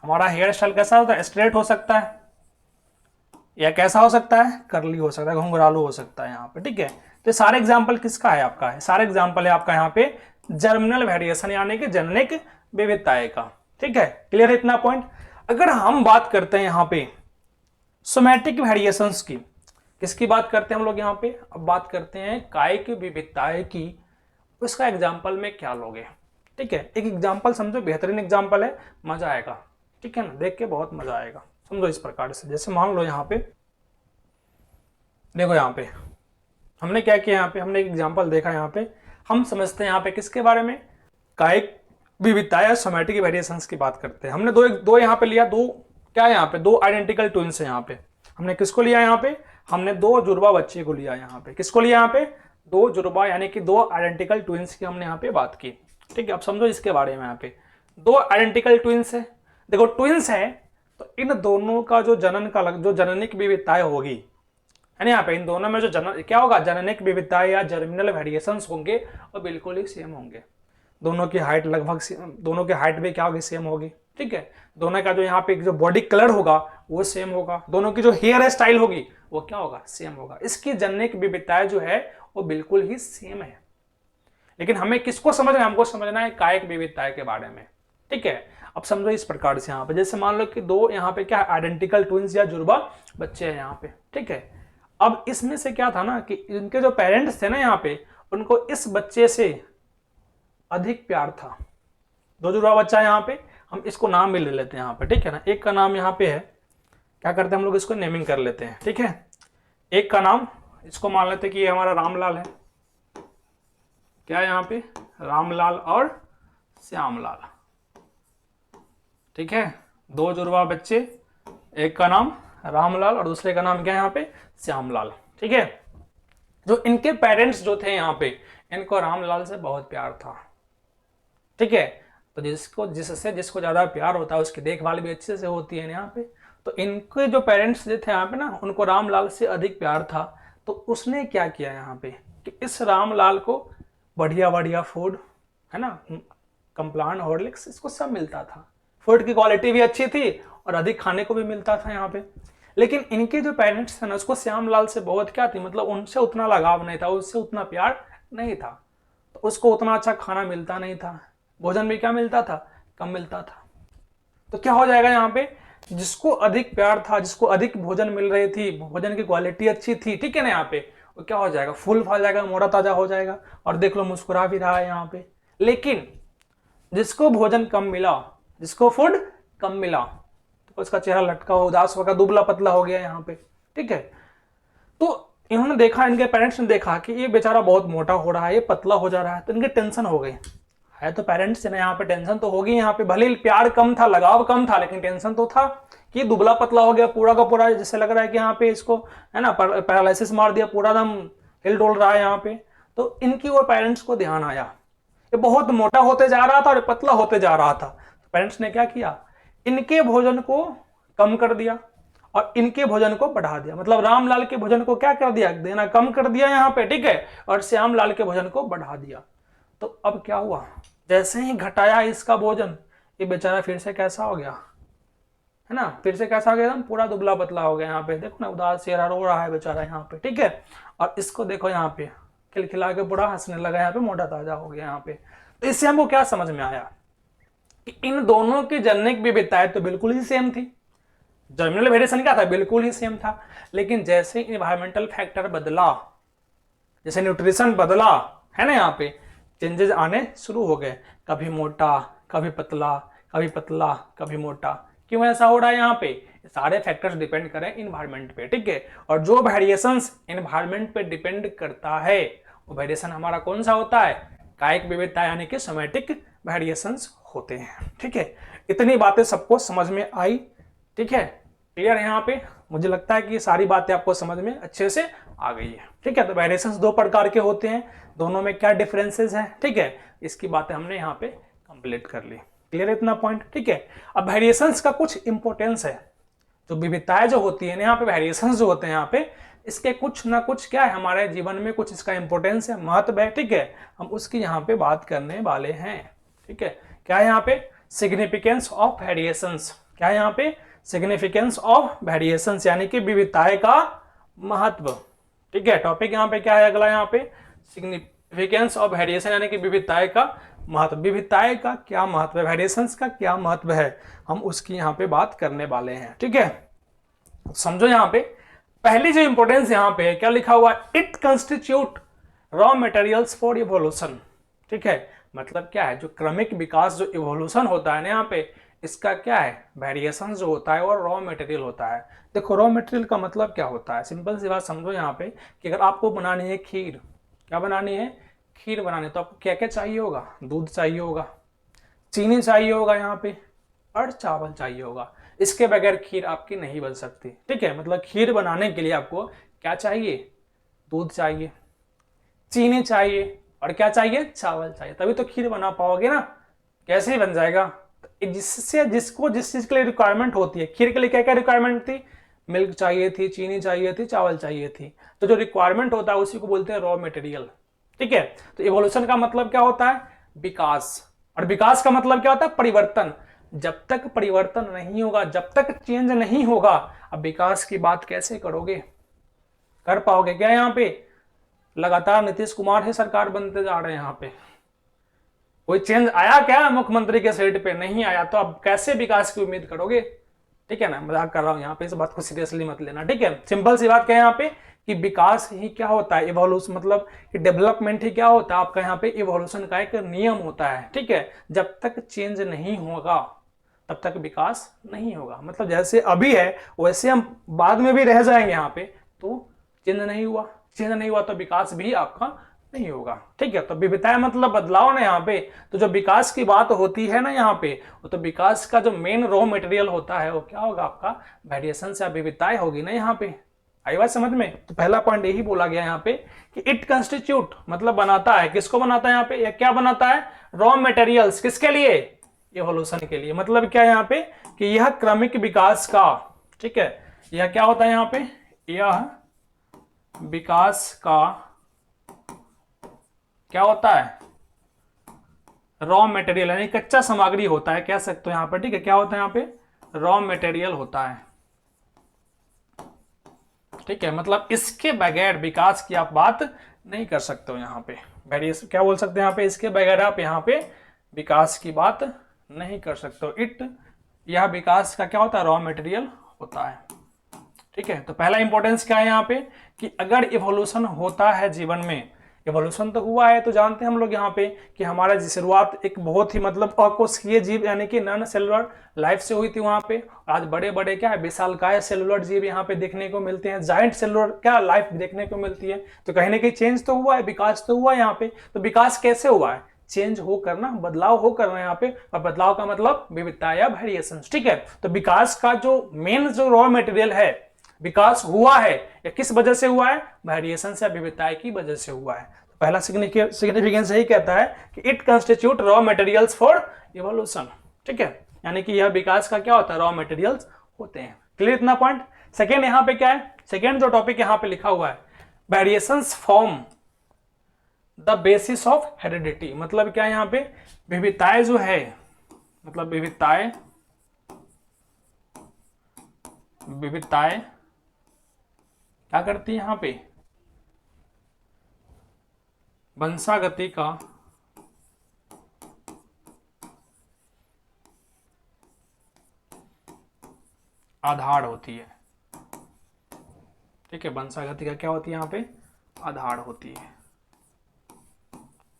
हमारा हेयर स्टाइल कैसा होता है? स्ट्रेट हो सकता है, या कैसा हो सकता है? कर्ली हो सकता है, घुंघरालू हो सकता है यहाँ पे। ठीक है, तो सारे एग्जाम्पल किसका है? आपका है, सारे एग्जाम्पल है आपका यहाँ पे जर्मिनल वेरिएशन यानी कि जेनेटिक विविधताएं का। ठीक है, क्लियर है इतना पॉइंट? अगर हम बात करते हैं यहाँ पे सोमैटिक वेरिएशंस की, किसकी बात करते हैं हम लोग यहाँ पे? अब बात करते हैं कायिक विविधताएं की, उसका एग्जाम्पल में क्या लोगे? ठीक है, एक एग्जाम्पल समझो, बेहतरीन एग्जाम्पल है, मजा आएगा। ठीक है ना, देख के बहुत मजा आएगा। समझो इस प्रकार से, जैसे मान लो यहाँ पे देखो, यहाँ पे हमने क्या किया? यहाँ पे हमने एक एग्जाम्पल देखा। यहाँ पे हम समझते हैं यहाँ पे किसके बारे में? कायिक विविधता सोमैटिक वेरिएशंस की बात करते हैं। हमने दो यहाँ पे लिया, दो क्या है यहाँ पे? दो आइडेंटिकल ट्विंस है यहाँ पे। हमने किसको लिया यहाँ पे? हमने दो जुड़वा बच्चे को लिया यहाँ पे। किसको लिया यहाँ पे? दो जुड़वा यानी कि दो आइडेंटिकल ट्विंस की हमने यहाँ पे बात की। ठीक है, अब समझो इसके बारे में। यहाँ पे दो आइडेंटिकल ट्विंस है, देखो ट्विंस है, तो इन दोनों का जो जनन का जो जननिक विविधताएं होगी, है ना, यहाँ पे इन दोनों में जो क्या होगा? जननिक विविधताएं या जर्मिनल वेरिएशंस होंगे, और बिल्कुल ही सेम होंगे। दोनों की हाइट लगभग, दोनों की हाइट भी क्या होगी? सेम होगी। ठीक है, दोनों का जो यहाँ पे जो बॉडी कलर होगा वो सेम होगा। दोनों की जो हेयर स्टाइल होगी वो क्या होगा? सेम होगा। इसकी जननिक विविधताएं जो है वो बिल्कुल ही सेम है। लेकिन हमें किसको समझना है? हमको समझना है कायिक विविधताएं के बारे में। ठीक है, अब समझो इस प्रकार से। यहाँ पे जैसे मान लो कि दो यहाँ पे क्या आइडेंटिकल ट्विंस या जुड़वा बच्चे हैं यहाँ पे। ठीक है, अब इसमें से क्या था ना कि इनके जो पेरेंट्स थे ना यहाँ पे, उनको इस बच्चे से अधिक प्यार था। दो जुड़वा बच्चा है यहाँ पे, हम इसको नाम भी ले लेते हैं यहाँ पे। ठीक है ना, एक का नाम यहाँ पे है, क्या करते हैं हम लोग? इसको नेमिंग कर लेते हैं। ठीक है, एक का नाम इसको मान लेते हैं कि ये हमारा रामलाल है। क्या है यहाँ पे? रामलाल और श्यामलाल। ठीक है, दो जुड़वा बच्चे, एक का नाम रामलाल और दूसरे का नाम क्या है यहाँ पे? श्यामलाल। ठीक है, जो इनके पेरेंट्स जो थे यहाँ पे, इनको रामलाल से बहुत प्यार था। ठीक है, तो जिसको ज्यादा प्यार होता है उसकी देखभाल भी अच्छे से होती है यहाँ पे। तो इनके जो पेरेंट्स जो थे यहाँ पे ना, उनको रामलाल से अधिक प्यार था। तो उसने क्या किया यहाँ पे कि इस रामलाल को बढ़िया बढ़िया फूड, है ना, कंप्लान हॉर्लिक्स, इसको सब मिलता था। फूड की क्वालिटी भी अच्छी थी और अधिक खाने को भी मिलता था यहाँ पे। लेकिन इनके जो पेरेंट्स थे ना, उसको श्यामलाल से बहुत क्या थी, मतलब उनसे उतना लगाव नहीं था, उससे उतना प्यार नहीं था। तो उसको उतना अच्छा खाना मिलता नहीं था, भोजन भी क्या मिलता था? कम मिलता था। तो क्या हो जाएगा यहाँ पे? जिसको अधिक प्यार था, जिसको अधिक भोजन मिल रही थी, भोजन की क्वालिटी अच्छी थी, ठीक है ना, यहाँ पे वो क्या हो जाएगा? फूल फल जाएगा, मोटा ताजा हो जाएगा, और देख लो मुस्कुरा भी रहा है यहाँ पे। लेकिन जिसको भोजन कम मिला, जिसको फूड कम मिला, तो उसका चेहरा लटका हुआ, उदास होगा, दुबला पतला हो गया यहाँ पे। ठीक है, तो इन्होंने देखा, इनके पेरेंट्स ने देखा कि ये बेचारा बहुत मोटा हो रहा है, ये पतला हो जा रहा है, तो इनकी टेंशन हो गई है। तो पेरेंट्स ने यहाँ पे टेंशन तो होगी, यहाँ पे भले प्यार कम था, लगाव कम था, लेकिन टेंशन तो था कि दुबला पतला हो गया पूरा का पूरा, जैसे लग रहा है कि यहाँ पे इसको, है ना, पैरालिसिस मार दिया, पूरा दम हिल डोल रहा है यहाँ पे। तो इनकी और पेरेंट्स को ध्यान आया, ये बहुत मोटा होते जा रहा था और पतला होते जा रहा था। तो पेरेंट्स ने क्या किया? इनके भोजन को कम कर दिया और इनके भोजन को बढ़ा दिया। मतलब रामलाल के भोजन को क्या कर दिया, देना कम कर दिया यहाँ पे, ठीक है, और श्यामलाल के भोजन को बढ़ा दिया। तो अब क्या हुआ, जैसे ही घटाया इसका भोजन, ये बेचारा फिर से कैसा हो गया, है ना, फिर से कैसा हो गया, एकदम पूरा दुबला पतला हो गया। यहाँ पे देखो ना, उदास चेहरा, रो रहा है बेचारा यहाँ पे, ठीक है। और इसको देखो यहाँ पे खिलखिला के पूरा हंसने लगा, यहाँ पे मोटा ताजा हो गया यहाँ पे। तो इससे हमको क्या समझ में आया कि इन दोनों की जेनेटिक विविधताएं तो बिल्कुल ही सेम थी, जर्मिनल वेरिएशन क्या था, बिल्कुल ही सेम था। लेकिन जैसे इन्वायरमेंटल फैक्टर बदला, जैसे न्यूट्रिशन बदला, है ना, यहाँ पे चेंजेस आने शुरू हो गए, कभी मोटा कभी पतला, कभी पतला कभी मोटा। क्यों ऐसा हो रहा है यहाँ पे, सारे फैक्टर्स डिपेंड करें इन्वायरमेंट पे, ठीक है। और जो वेरिएशंस इन्वायरमेंट पे डिपेंड करता है वो वेरिएशन हमारा कौन सा होता है, कायिक विविधता यानी कि सोमैटिक वेरिएशंस होते हैं, ठीक है। इतनी बातें सबको समझ में आई, ठीक है, क्लियर है यहाँ पे। मुझे लगता है कि सारी बातें आपको समझ में अच्छे से आ गई है, ठीक है। तो वेरिएशंस दो प्रकार के होते हैं, दोनों में क्या डिफरेंसेस हैं, ठीक है, इसकी बातें हमने यहाँ पे कंप्लीट कर ली। क्लियर है इतना पॉइंट, ठीक है। अब वेरिएशंस का कुछ इंपॉर्टेंस है, जो विविधताएं जो होती है ना यहाँ पे, वेरिएशंस जो होते हैं यहाँ पे, इसके कुछ ना कुछ क्या है हमारे जीवन में, कुछ इसका इंपॉर्टेंस है, महत्व है, ठीक है। हम उसकी यहाँ पे बात करने वाले हैं, ठीक है। क्या है यहाँ पे, सिग्निफिकेंस ऑफ वेरिएशंस। क्या है यहाँ पे, सिग्निफिकेंस ऑफ वेरिएशंस यानी कि विविधताएं का महत्व, ठीक है। टॉपिक यहाँ पे क्या है अगला, यहाँ पे सिग्निफिकेंस ऑफ वेरिएशन यानी कि विविधताएं का महत्व। विविधताएं का क्या महत्व है, वेरिएशंस का क्या महत्व है, हम उसकी यहाँ पे बात करने वाले हैं, ठीक है। समझो यहाँ पे पहली जो इंपॉर्टेंस यहाँ पे है, क्या लिखा हुआ है, it constitute raw materials for evolution, ठीक है। मतलब क्या है, जो क्रमिक विकास जो इवोल्यूशन होता है ना यहाँ पे, इसका क्या है, वेरिएशन जो होता है वो रॉ मटेरियल होता है। देखो रॉ मटेरियल का मतलब क्या होता है, सिंपल सी बात समझो यहाँ पे कि अगर आपको बनानी है खीर, क्या बनानी है, खीर बनानी, तो आपको क्या क्या चाहिए होगा, दूध चाहिए होगा, चीनी चाहिए होगा यहाँ पे, और चावल चाहिए होगा। इसके बगैर खीर आपकी नहीं बन सकती, ठीक है। मतलब खीर बनाने के लिए आपको क्या चाहिए, दूध चाहिए, चीनी चाहिए, और क्या चाहिए, चावल चाहिए, तभी तो खीर बना पाओगे ना, कैसे ही बन जाएगा। जिससे जिसको जिस चीज के लिए रिक्वायरमेंट होती है, खीर के लिए क्या क्या रिक्वायरमेंट थी, मिल्क चाहिए थी, चीनी चाहिए थी, चावल चाहिए थी। तो जो रिक्वायरमेंट होता है उसी को बोलते हैं रॉ मटेरियल, ठीक है। तो इवोल्यूशन का मतलब क्या होता है, विकास, और विकास का मतलब क्या होता है, परिवर्तन। जब तक परिवर्तन नहीं होगा, जब तक चेंज नहीं होगा, अब विकास की बात कैसे करोगे, कर पाओगे क्या। यहाँ पे लगातार नीतीश कुमार ही सरकार बनते जा रहे हैं, यहाँ पे कोई चेंज आया क्या मुख्यमंत्री के सीट पे, नहीं आया, तो अब कैसे विकास की उम्मीद करोगे, ठीक है ना। मजाक कर रहा हूं यहाँ पे, इस बात को सीरियसली मत लेना, ठीक है। सिंपल सी बात क्या है यहाँ पे कि विकास ही क्या होता है, इवोल्यूशन, मतलब कि डेवलपमेंट ही क्या होता है आपका, यहाँ पे इवोल्यूशन का एक नियम होता है, ठीक है। जब तक चेंज नहीं होगा तब तक विकास नहीं होगा। मतलब जैसे अभी है वैसे हम बाद में भी रह जाएंगे यहाँ पे, तो चेंज नहीं हुआ तो विकास भी आपका नहीं होगा, ठीक है। तो विविधताएं मतलब बदलाव ना यहाँ पे। तो जो विकास की बात होती है ना यहाँ पे, तो विकास का जो मेन रॉ मटेरियल होता है वो क्या होगा, आपका वेरिएशन या विविधताएं होगी ना यहाँ पे। आई बात समझ में। तो पहला पॉइंट यही बोला गया यहाँ पे कि इट कंस्टिट्यूट मतलब बनाता है, किसको बनाता है यहाँ पे, क्या बनाता है, रॉ मटेरियल्स, किसके लिए, इवोल्यूशन के लिए। मतलब क्या यहाँ पे कि यह क्रमिक विकास का, ठीक है, यह क्या होता है यहाँ पे, यह विकास का क्या होता है, रॉ मटेरियल यानी कच्चा सामग्री होता है, कह सकते हो यहाँ पर, ठीक है। क्या होता है यहाँ पे, रॉ मटेरियल होता है, ठीक है। मतलब इसके बगैर विकास की आप बात नहीं कर सकते हो यहाँ पे, वेरिएस क्या बोल सकते हैं यहाँ पे, इसके बगैर आप यहाँ पे विकास की बात नहीं कर सकते हो। इट, यह विकास का क्या होता है, रॉ मटेरियल होता है, ठीक है। तो पहला इंपॉर्टेंस क्या है यहाँ पे कि अगर इवोल्यूशन होता है जीवन में, इवोल्यूशन तो हुआ है तो जानते हैं हम लोग यहाँ पे कि हमारा शुरुआत एक बहुत ही मतलब अकोशिकीय जीव यानी कि नॉन सेलुलर लाइफ से हुई थी वहां पे। आज बड़े बड़े क्या है, विशालकाय सेलुलर जीव यहाँ पे देखने को मिलते हैं, जाइंट सेलुलर क्या लाइफ देखने को मिलती है। तो कहीं ना कहीं चेंज तो हुआ है, विकास तो हुआ है यहाँ पे। तो विकास कैसे हुआ है, चेंज हो करना, बदलाव हो करना यहाँ पे, और बदलाव का मतलब विविधता या वेरिएशन, ठीक है। तो विकास का जो मेन जो रॉ मटेरियल है, विकास हुआ है या किस वजह से हुआ है, वेरिएशन या विविधता की वजह से हुआ है। तो पहला सिग्निफिकेंस यही कहता है कि it constitute raw materials for evolution, ठीक है। यानी कि यह विकास का क्या होता है, रॉ मटेरियल्स होते हैं। क्लियर इतना पॉइंट। सेकेंड यहाँ पे क्या है, सेकेंड जो टॉपिक यहाँ पे लिखा हुआ है, variations form the basis of heredity. मतलब क्या है यहाँ पे, विविधताएं जो है, मतलब विविधताएं क्या करती है यहाँ पे, वंशागति का आधार होती है। ठीक है, वंशागति का क्या होती है यहाँ पे, आधार होती है।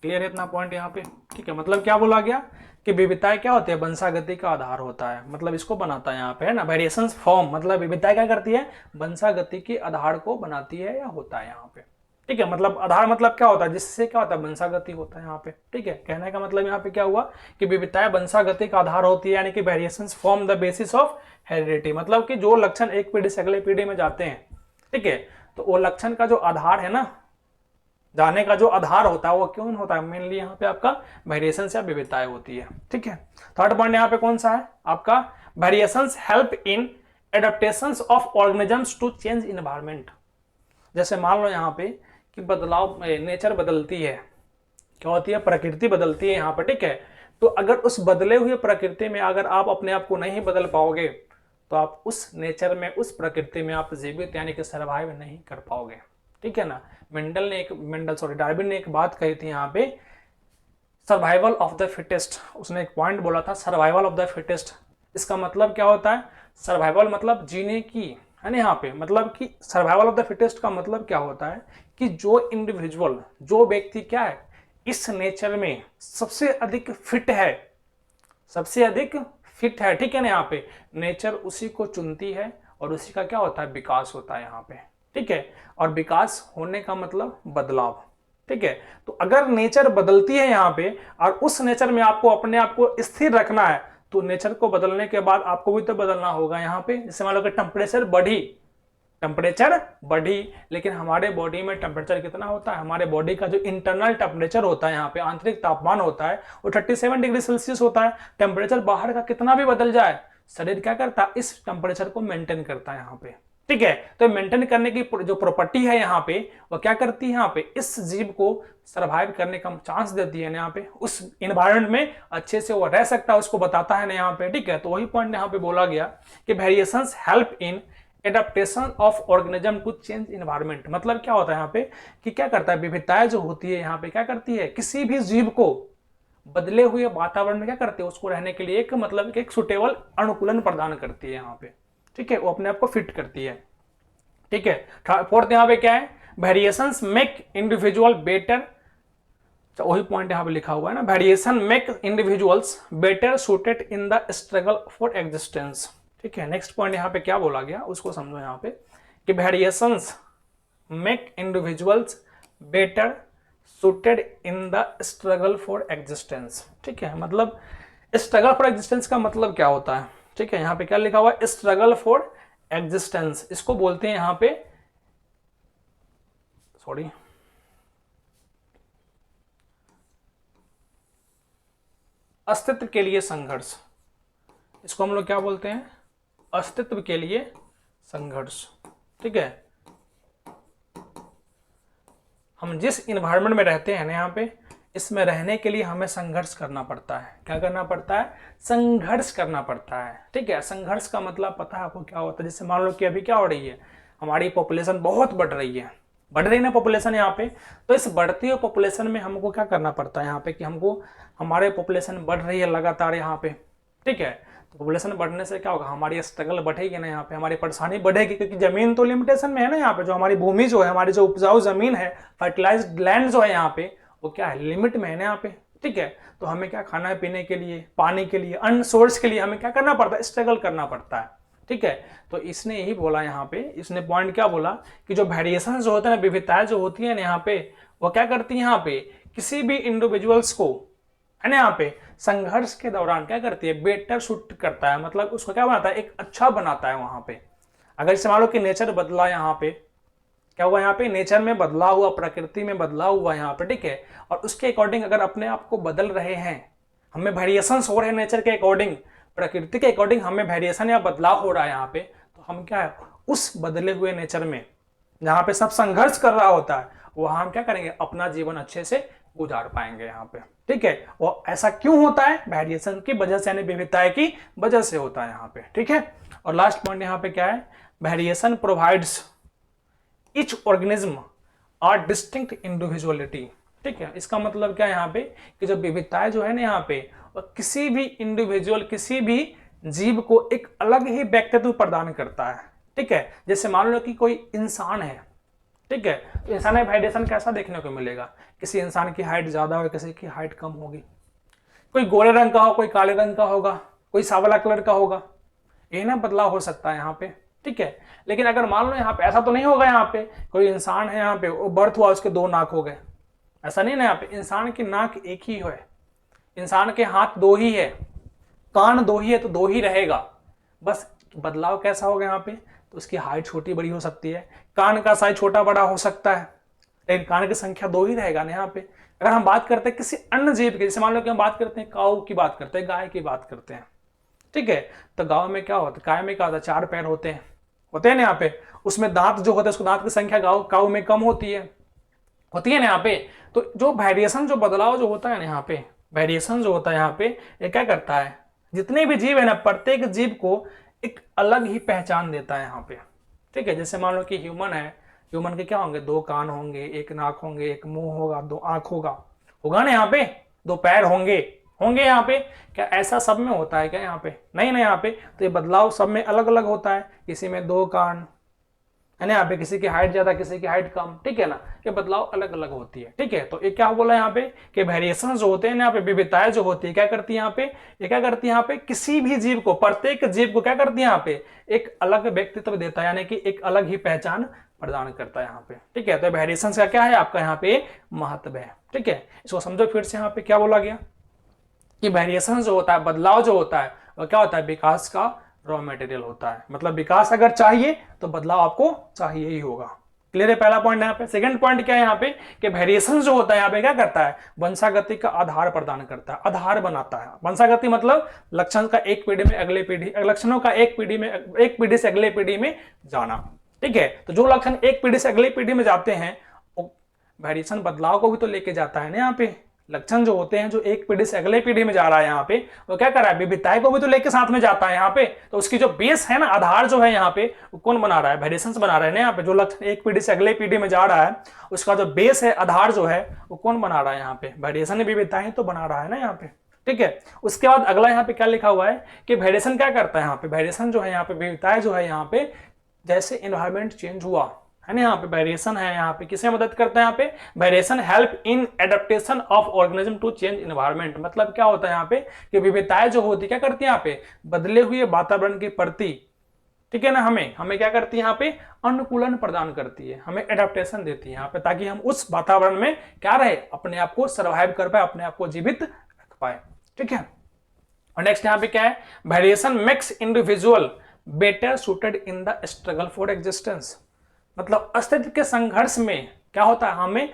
क्लियर है इतना पॉइंट यहाँ पे? ठीक है, मतलब क्या बोला गया कि विविधताएं क्या होती है, वंशागति का आधार होता है, मतलब इसको बनाता है यहाँ पे, है ना। वेरिएशंस फॉर्म मतलब विविधताएं क्या करती है, वंशागति के आधार को बनाती है या होता है यहाँ पे। ठीक है, मतलब आधार मतलब क्या होता है, जिससे क्या होता है, वंशागति होता है यहाँ पे। ठीक है, कहने का मतलब यहाँ पे क्या हुआ कि विविधताएं वंशागति का आधार होती है, यानी कि variations form the basis of heredity. मतलब कि जो लक्षण एक पीढ़ी से अगले पीढ़ी में जाते हैं, ठीक है, तो वो लक्षण का जो आधार है ना, जाने का जो आधार होता है वो क्यों होता है, मेनली यहाँ पे आपका वेरिएशंस या विविधताएं होती है। ठीक है, थर्ड पॉइंट यहाँ पे कौन सा है आपका, variations help in adaptations of organisms to change environment. जैसे मान लो यहाँ पे कि बदलाव, नेचर बदलती है, क्या होती है, प्रकृति बदलती है यहाँ पर। ठीक है, तो अगर उस बदले हुए प्रकृति में अगर आप अपने आप को नहीं बदल पाओगे तो आप उस नेचर में, उस प्रकृति में आप जीवित यानी कि सर्वाइव नहीं कर पाओगे। ठीक है ना। डार्विन ने एक बात कही थी यहाँ पे, सर्वाइवल ऑफ द फिटेस्ट। उसने एक पॉइंट बोला था, सर्वाइवल ऑफ द फिटेस्ट। इसका मतलब क्या होता है, सर्वाइवल मतलब जीने की, है ना यहाँ पे, मतलब कि सर्वाइवल ऑफ द फिटेस्ट का मतलब क्या होता है कि जो इंडिविजुअल, जो व्यक्ति क्या है, इस नेचर में सबसे अधिक फिट है, सबसे अधिक फिट है। ठीक है ना, यहाँ पे नेचर उसी को चुनती है और उसी का क्या होता है, विकास होता है यहाँ पे। ठीक है, और विकास होने का मतलब बदलाव। ठीक है, तो अगर नेचर बदलती है यहाँ पे और उस नेचर में आपको अपने आप को स्थिर रखना है, तो नेचर को बदलने के बाद आपको भी तो बदलना होगा यहाँ पे। जैसे मान लो कि टेम्परेचर बढ़ी, लेकिन हमारे बॉडी में टेम्परेचर कितना होता है, हमारे बॉडी का जो इंटरनल टेम्परेचर होता है, यहाँ पे आंतरिक तापमान होता है, वो 37 डिग्री सेल्सियस होता है। टेम्परेचर बाहर का कितना भी बदल जाए, शरीर क्या करता है, इस टेम्परेचर को मेंटेन करता है यहाँ पे। ठीक है, तो मेंटेन करने की जो प्रॉपर्टी है यहाँ पे, वो क्या करती है यहाँ पे, इस जीव को सर्वाइव करने का चांस देती है ना यहाँ पे, उस इन्वायरमेंट में अच्छे से वो रह सकता है, उसको बताता है ना यहाँ पे। ठीक है, तो वही पॉइंट यहाँ पे बोला गया कि variations help in adaptation of organism to change environment. मतलब क्या होता है यहाँ पे कि क्या करता है, विविधताएं जो होती है यहाँ पे क्या करती है, किसी भी जीव को बदले हुए वातावरण में क्या करते हैं, उसको रहने के लिए एक मतलब एक सुटेबल अनुकूलन प्रदान करती है यहाँ पे। ठीक है, वो अपने आप को फिट करती है। ठीक है, फोर्थ यहाँ पे क्या है, वेरिएशंस मेक इंडिविजुअल बेटर। वही पॉइंट यहाँ पे लिखा हुआ है ना, variation make individuals better suited in the struggle for existence. ठीक है, नेक्स्ट पॉइंट यहाँ पे क्या बोला गया उसको समझो यहाँ पे कि variations make individuals better suited in the struggle for existence. ठीक है, मतलब स्ट्रगल फॉर एग्जिस्टेंस का मतलब क्या होता है। ठीक है, यहाँ पे क्या लिखा हुआ है, स्ट्रगल फॉर एग्जिस्टेंस, इसको बोलते हैं यहाँ पे, सॉरी, अस्तित्व के लिए संघर्ष। इसको हम लोग क्या बोलते हैं, अस्तित्व के लिए संघर्ष। ठीक है, हम जिस इन्वायरमेंट में रहते हैं ना यहाँ पे, इसमें रहने के लिए हमें संघर्ष करना पड़ता है। क्या करना पड़ता है, संघर्ष करना पड़ता है। ठीक है, संघर्ष का मतलब पता है आपको क्या होता है। जैसे मान लो कि अभी क्या हो रही है, हमारी पॉपुलेशन बहुत बढ़ रही है, बढ़ रही है ना पॉपुलेशन यहाँ पे, तो इस बढ़ती हुई पॉपुलेशन में हमको क्या करना पड़ता है यहाँ पे कि हमको, हमारे पॉपुलेशन बढ़ रही है लगातार यहाँ पे। ठीक है, तो पॉपुलेशन बढ़ने से क्या होगा, हमारी स्ट्रगल बढ़ेगी ना यहाँ पे, हमारी परेशानी बढ़ेगी, क्योंकि जमीन तो लिमिटेशन में है ना यहाँ पे। जो हमारी भूमि जो है, हमारी जो उपजाऊ जमीन है, फर्टिलाइज्ड लैंड जो है यहाँ पे, वो क्या है, लिमिट में है ना यहाँ पे। ठीक है, तो हमें क्या, खाना पीने के लिए, पानी के लिए, अन्न सोर्स के लिए हमें क्या करना पड़ता है, स्ट्रगल करना पड़ता है। ठीक है, तो इसने यही बोला यहाँ पे, इसने पॉइंट क्या बोला कि जो वेरिएशन जो होते हैं ना, विविधताएं जो होती है ना यहाँ पे, वो क्या करती है यहाँ पे, किसी भी इंडिविजुअल्स को, है ना यहाँ पे, संघर्ष के दौरान क्या करती है, बेटर सूट करता है, मतलब उसको क्या बनाता है, एक अच्छा बनाता है वहां पे। अगर जैसे मान लो कि नेचर बदला, यहाँ पे क्या हुआ, यहाँ पे नेचर में बदलाव हुआ, प्रकृति में बदलाव हुआ यहाँ पे। ठीक है, और उसके अकॉर्डिंग अगर अपने आप को बदल रहे हैं, हमें वेरिएशन हो रहे हैं नेचर के अकॉर्डिंग, प्रकृति के अकॉर्डिंग हमें वेरिएशन या बदलाव हो रहा है यहाँ पे, तो हम क्या है, उस बदले हुए नेचर में जहां पे सब संघर्ष कर रहा होता है, वहां हम क्या करेंगे, अपना जीवन अच्छे से गुजार पाएंगे यहाँ पे। ठीक है, और ऐसा क्यों होता है, वेरिएशन की वजह से, यानी विविधता की वजह से होता है यहाँ पे। ठीक है, और लास्ट पॉइंट यहाँ पे क्या है, variation provides each organism are distinct individuality. ठीक है, इसका मतलब क्या है यहाँ पे कि जो विविधताएं जो है ना यहाँ पे, और किसी भी इंडिविजुअल, किसी भी जीव को एक अलग ही व्यक्तित्व प्रदान करता है। ठीक है, जैसे मान लो कि कोई इंसान है, ठीक है, तो इंसान में वेरिएशन कैसा देखने को मिलेगा, किसी इंसान की हाइट ज्यादा हो, किसी की हाइट कम होगी, कोई गोरे रंग का हो, कोई काले रंग का होगा, कोई सांवला कलर का होगा, ये ना बदलाव हो सकता है यहाँ पे। ठीक है, लेकिन अगर मान लो यहाँ पे ऐसा तो नहीं होगा, यहाँ पे कोई इंसान है, यहाँ पे वो बर्थ हुआ, उसके 2 नाक हो गए, ऐसा नहीं ना। यहाँ पे इंसान की नाक एक ही है, इंसान के हाथ 2 ही है, कान 2 ही है, तो 2 ही रहेगा। बस बदलाव कैसा होगा यहाँ पे, तो उसकी हाइट छोटी बड़ी हो सकती है, कान का साइज छोटा बड़ा हो सकता है, लेकिन कान की संख्या 2 ही रहेगा ना यहाँ पे। अगर हम बात करते हैं किसी अन्य जीव की, जैसे मान लो कि हम बात करते हैं काऊ की बात करते हैं, गाय की बात करते हैं, ठीक है, तो गांव में क्या होता है, गाय में क्या होता है, 4 पैर होते हैं ना यहाँ पे, उसमें दांत जो होते हैं, उसको दांत की संख्या काऊ में कम होती है ना यहाँ पे। तो जो वेरिएशन, जो बदलाव जो होता है ना यहाँ पे, वेरिएशन जो होता है यहाँ पे, ये क्या करता है, जितने भी जीव है ना, प्रत्येक जीव को एक अलग ही पहचान देता है यहाँ पे। ठीक है, जैसे मान लो कि ह्यूमन है, ह्यूमन के क्या होंगे, 2 कान होंगे, 1 नाक होंगे, 1 मुंह होगा, 2 आंख होगा ना यहाँ पे, 2 पैर होंगे यहाँ पे। क्या ऐसा सब में होता है क्या यहाँ पे, नहीं ना यहाँ पे। तो ये बदलाव सब में अलग अलग होता है, किसी में 2 कान है ना यहाँ पे, किसी की हाइट ज्यादा, किसी की हाइट कम। ठीक है ना, ये बदलाव अलग अलग होती है। ठीक है, तो ये क्या बोला यहाँ पे कि वेरिएशन जो होते हैं यहाँ पे, विविधताएं जो होती है, क्या करती है यहाँ पे, ये क्या करती है यहाँ पे, किसी भी जीव को, प्रत्येक जीव को क्या करती है यहाँ पे, एक अलग व्यक्तित्व देता है, यानी कि एक अलग ही पहचान प्रदान करता है यहाँ पे। ठीक है, तो वेरिएशन का क्या है आपका यहाँ पे महत्व है। ठीक है, इसको समझो फिर से, यहाँ पे क्या बोला गया कि वेरिएशन जो होता है, बदलाव जो होता है, वो क्या होता है, विकास का रॉ मटेरियल होता है। मतलब विकास अगर चाहिए तो बदलाव आपको चाहिए ही होगा। क्लियर है पहला पॉइंट यहाँ पे। सेकंड पॉइंट क्या है यहाँ पे कि वेरिएशन जो होता है यहाँ पे क्या करता है, वंशागति का आधार प्रदान करता है, आधार बनाता है। वंशागति मतलब लक्षण का एक पीढ़ी में अगले पीढ़ी, लक्षणों का एक पीढ़ी से अगले पीढ़ी में जाना। ठीक है, तो जो लक्षण एक पीढ़ी से अगली पीढ़ी में जाते हैं, वेरिएशन बदलाव को भी तो लेके जाता है ना यहाँ पे। लक्षण जो होते हैं, जो एक पीढ़ी से अगले पीढ़ी में जा रहा है यहाँ पे, वो क्या कर रहा है, विविधताएं को भी तो लेके साथ में जाता है यहाँ पे। तो उसकी जो बेस है ना, आधार जो है यहाँ पे, वो कौन बना रहा है, वेरिएशन बना रहा है ना यहाँ पे। जो लक्षण एक पीढ़ी से अगले पीढ़ी में जा रहा है, उसका जो बेस है, आधार जो है, वो कौन बना रहा है यहाँ पे, वेरिएशन। विविधताएं तो बना रहा है ना यहाँ पे। ठीक है, उसके बाद अगला यहाँ पे क्या लिखा हुआ है कि वेरिएशन क्या करता है यहाँ पे, वेरिएशन जो है यहाँ पे, विविधताएं जो है यहाँ पे, जैसे एनवायरमेंट चेंज हुआ है ना, यहाँ पे वेरिएशन है, यहाँ पे किसे मदद करता है, यहाँ पे variation help in adaptation of organism to change environment. मतलब क्या होता है यहाँ पे कि विविधताएं जो होती है क्या करती है यहाँ पे, बदले हुए वातावरण के प्रति, ठीक है ना, हमें क्या करती है यहाँ पे, अनुकूलन प्रदान करती है, हमें एडेप्टेशन देती है यहाँ पे, ताकि हम उस वातावरण में क्या रहे, अपने आप को सर्वाइव कर पाए, अपने आप को जीवित रख पाए। ठीक है, और नेक्स्ट यहाँ पे क्या है, variation makes individual better suited in the struggle for existence. मतलब अस्तित्व के संघर्ष में क्या होता है, हमें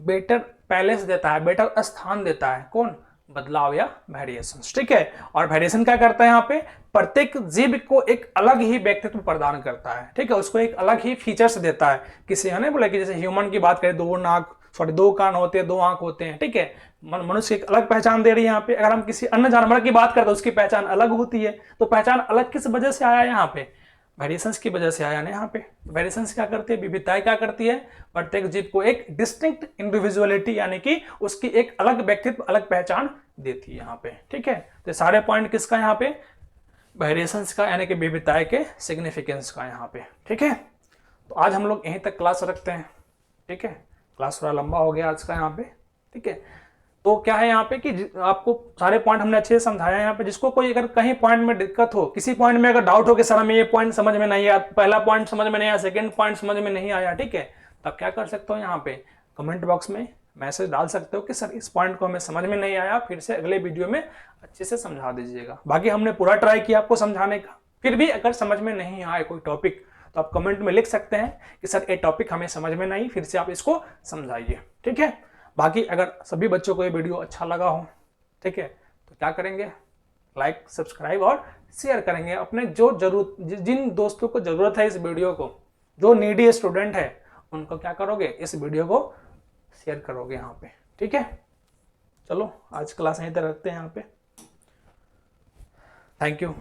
बेटर पैलेस देता है, बेटर स्थान देता है, कौन, बदलाव या वेरिएशन। ठीक है, और वेरिएशन क्या करता है यहाँ पे, प्रत्येक जीव को एक अलग ही व्यक्तित्व प्रदान करता है। ठीक है, उसको एक अलग ही फीचर्स देता है। किसी ने बोला कि जैसे ह्यूमन की बात करें, 2 कान होते हैं, 2 आंख होते हैं। ठीक है, मनुष्य एक अलग पहचान दे रही है यहाँ पे। अगर हम किसी अन्य जानवर की बात करते हैं, उसकी पहचान अलग होती है। तो पहचान अलग किस वजह से आया यहाँ पे, वेरिएशंस की वजह से आया ना यहाँ पे। वेरिएशंस क्या करती है, विविधताएं क्या करती है, प्रत्येक जीव को एक डिस्टिंक्ट इंडिविजुअलिटी, यानी कि उसकी एक अलग व्यक्तित्व, अलग पहचान देती है यहाँ पे। ठीक है, तो सारे पॉइंट किसका यहाँ पे, वेरिएशंस का, यानी कि विविधताएं के सिग्निफिकेंस का यहाँ पे। ठीक है, तो आज हम लोग यहीं तक क्लास रखते हैं। ठीक है, क्लास थोड़ा लंबा हो गया आज का यहाँ पे। ठीक है, तो क्या है यहाँ पे कि आपको सारे पॉइंट हमने अच्छे से समझाया यहाँ पे। जिसको कोई अगर कहीं पॉइंट में दिक्कत हो, किसी पॉइंट में अगर डाउट हो कि सर हमें ये पॉइंट समझ में नहीं आया, पहला पॉइंट समझ में नहीं आया, सेकंड पॉइंट समझ में नहीं आया, ठीक है, तब क्या कर सकते हो, यहाँ पे कमेंट बॉक्स में मैसेज डाल सकते हो कि सर इस पॉइंट को हमें समझ में नहीं आया, फिर से अगले वीडियो में अच्छे से समझा दीजिएगा। बाकी हमने पूरा ट्राई किया आपको समझाने का। फिर भी अगर समझ में नहीं आए कोई टॉपिक, तो आप कमेंट में लिख सकते हैं कि सर ये टॉपिक हमें समझ में नहीं, फिर से आप इसको समझाइए। ठीक है, बाकी अगर सभी बच्चों को ये वीडियो अच्छा लगा हो, ठीक है, तो क्या करेंगे, लाइक, सब्सक्राइब और शेयर करेंगे अपने जो जरूरत, जिन दोस्तों को ज़रूरत है इस वीडियो को, जो नीडी स्टूडेंट है, उनको क्या करोगे, इस वीडियो को शेयर करोगे यहाँ पे। ठीक है, चलो आज क्लास यहीं तक रखते हैं यहाँ पे। Thank you.